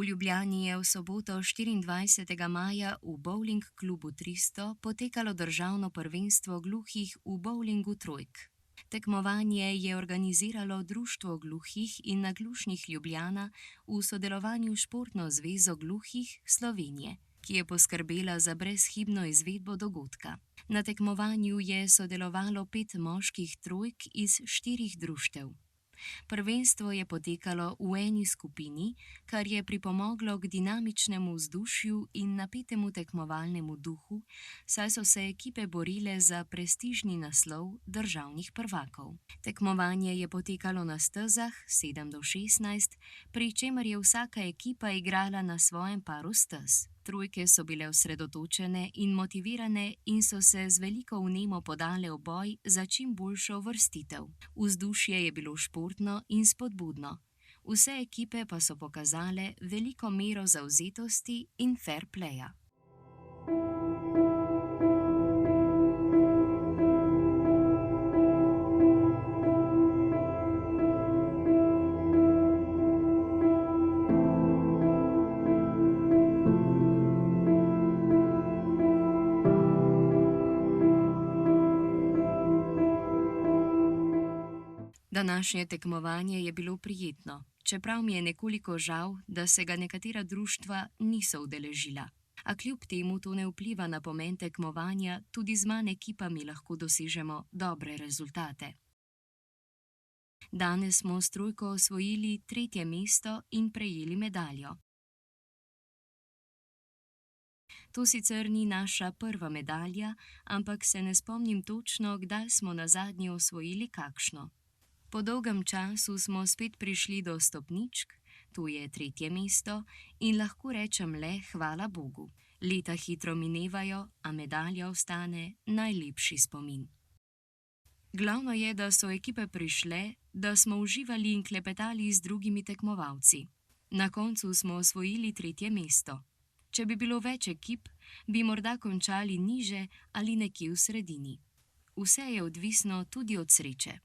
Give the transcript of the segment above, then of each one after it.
V Ljubljani je v soboto 24. maja v bowling klubu 300 potekalo državno prvenstvo gluhih v bowlingu trojk. Tekmovanje je organiziralo Društvo gluhih in naglušnih Ljubljana v sodelovanju s Športno zvezo gluhih Slovenije, ki je poskrbela za brezhibno izvedbo dogodka. Na tekmovanju je sodelovalo 5 moških trojk iz 4 društev. Prvenstvo je potekalo v eni skupini, kar je pripomoglo k dinamičnemu vzdušju in napetemu tekmovalnemu duhu, saj so se ekipe borile za prestižni naslov državnih prvakov. Tekmovanje je potekalo na stezah 7-16, pri čemer je vsaka ekipa igrala na svojem paru stez. Trojke so bile osredotočene in motivirane in so se z veliko vnemo podale v boj za čim boljšo uvrstitev. Vzdušje je bilo športno in spodbudno. Vse ekipe pa so pokazale veliko mero zavzetosti in fair playa. Današnje tekmovanje je bilo prijetno, čeprav mi je nekoliko žal, da se ga nekatera društva niso udeležila. A kljub temu to ne vpliva na pomen tekmovanja, tudi z manj ekipami lahko dosežemo dobre rezultate. Danes smo s trojko osvojili 3. mesto in prejeli medaljo. To sicer ni naša prva medalja, ampak se ne spomnim točno, kdaj smo nazadnje osvojili kakšno. Po dolgem času smo spet prišli do stopničk, to je 3. mesto, in lahko rečem le hvala Bogu. Leta hitro minevajo, a medalja ostane najlepši spomin. Glavno je, da so ekipe prišle, da smo uživali in klepetali z drugimi tekmovalci. Na koncu smo osvojili 3. mesto. Če bi bilo več ekip, bi morda končali niže ali nekje v sredini. Vse je odvisno tudi od sreče.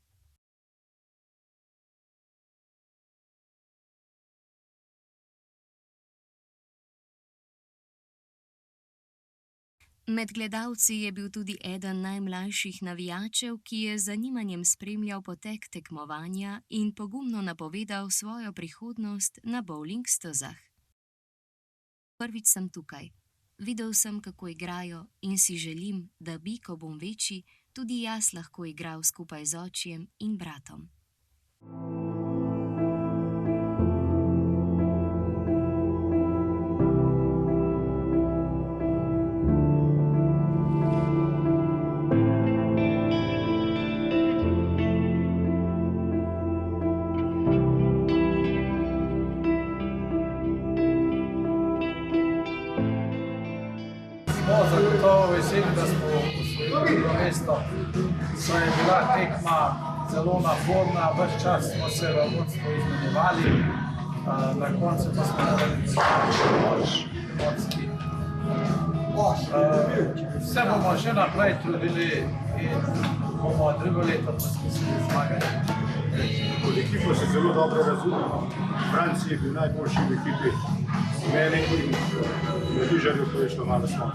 Med gledalci je bil tudi eden najmlajših navijačev, ki je z zanimanjem spremljal potek tekmovanja in pogumno napovedal svojo prihodnost na bowling stezah. Prvič sem tukaj. Videl sem, kako igrajo in si želim, da bi, ko bom večji, tudi jaz lahko igral skupaj z očjem in bratom. Zagotovo veseli, da smo osvojili prvo mesto. Saj je bila tekma zelo naporna, ves čas smo se v vodstvu izmenjevali, na koncu pa smo naredili moč emotski. Se bomo še naprej trudili in bomo drugo leto poskusili zmagati. Od ekipo se zelo dobro razumemo. Franci je bil najboljši v ekipi. Meni in Medižarju, ko je šlo malo smo.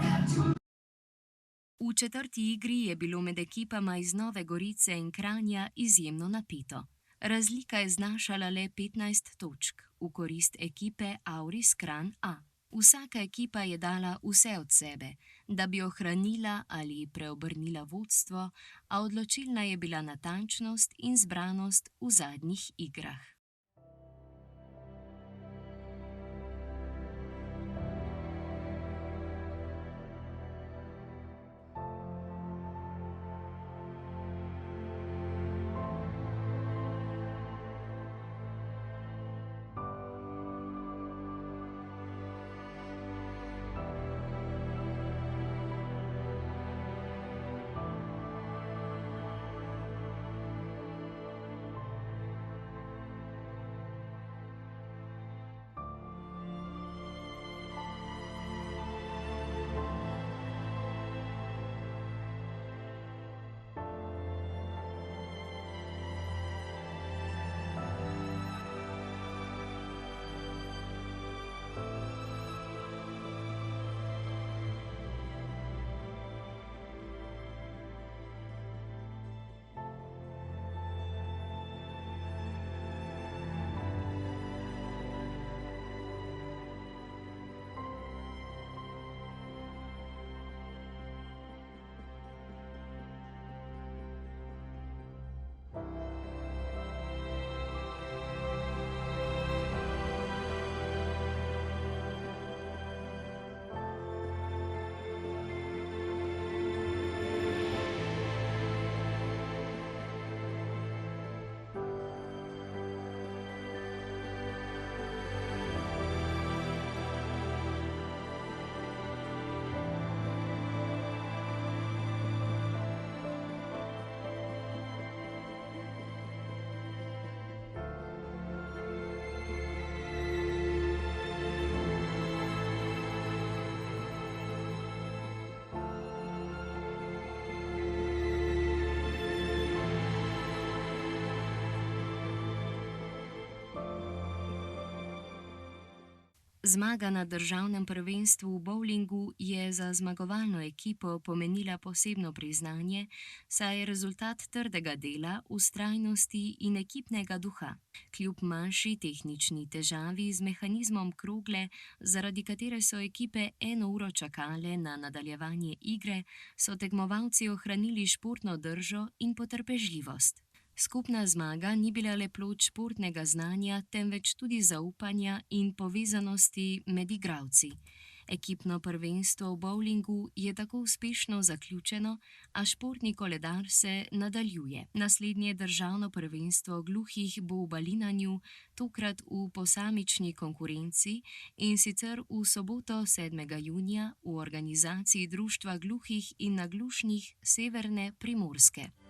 V 4. igri je bilo med ekipama iz Nove Gorice in Kranja izjemno napeto. Razlika je znašala le 15 točk v korist ekipe Auris Kranj A. Vsaka ekipa je dala vse od sebe, da bi ohranila ali preobrnila vodstvo, a odločilna je bila natančnost in zbranost v zadnjih igrah. Zmaga na državnem prvenstvu v bowlingu je za zmagovalno ekipo pomenila posebno priznanje, saj je rezultat trdega dela, vztrajnosti in ekipnega duha. Kljub manjši tehnični težavi z mehanizmom krogle, zaradi katere so ekipe 1 uro čakale na nadaljevanje igre, so tekmovalci ohranili športno držo in potrpežljivost. Skupna zmaga ni bila le plod športnega znanja, temveč tudi zaupanja in povezanosti med igralci. Ekipno prvenstvo v bowlingu je tako uspešno zaključeno, a športni koledar se nadaljuje. Naslednje državno prvenstvo gluhih bo v Balinanju, tokrat v posamični konkurenci, in sicer v soboto 7. junija v organizaciji Društva gluhih in naglušnih Severne Primorske.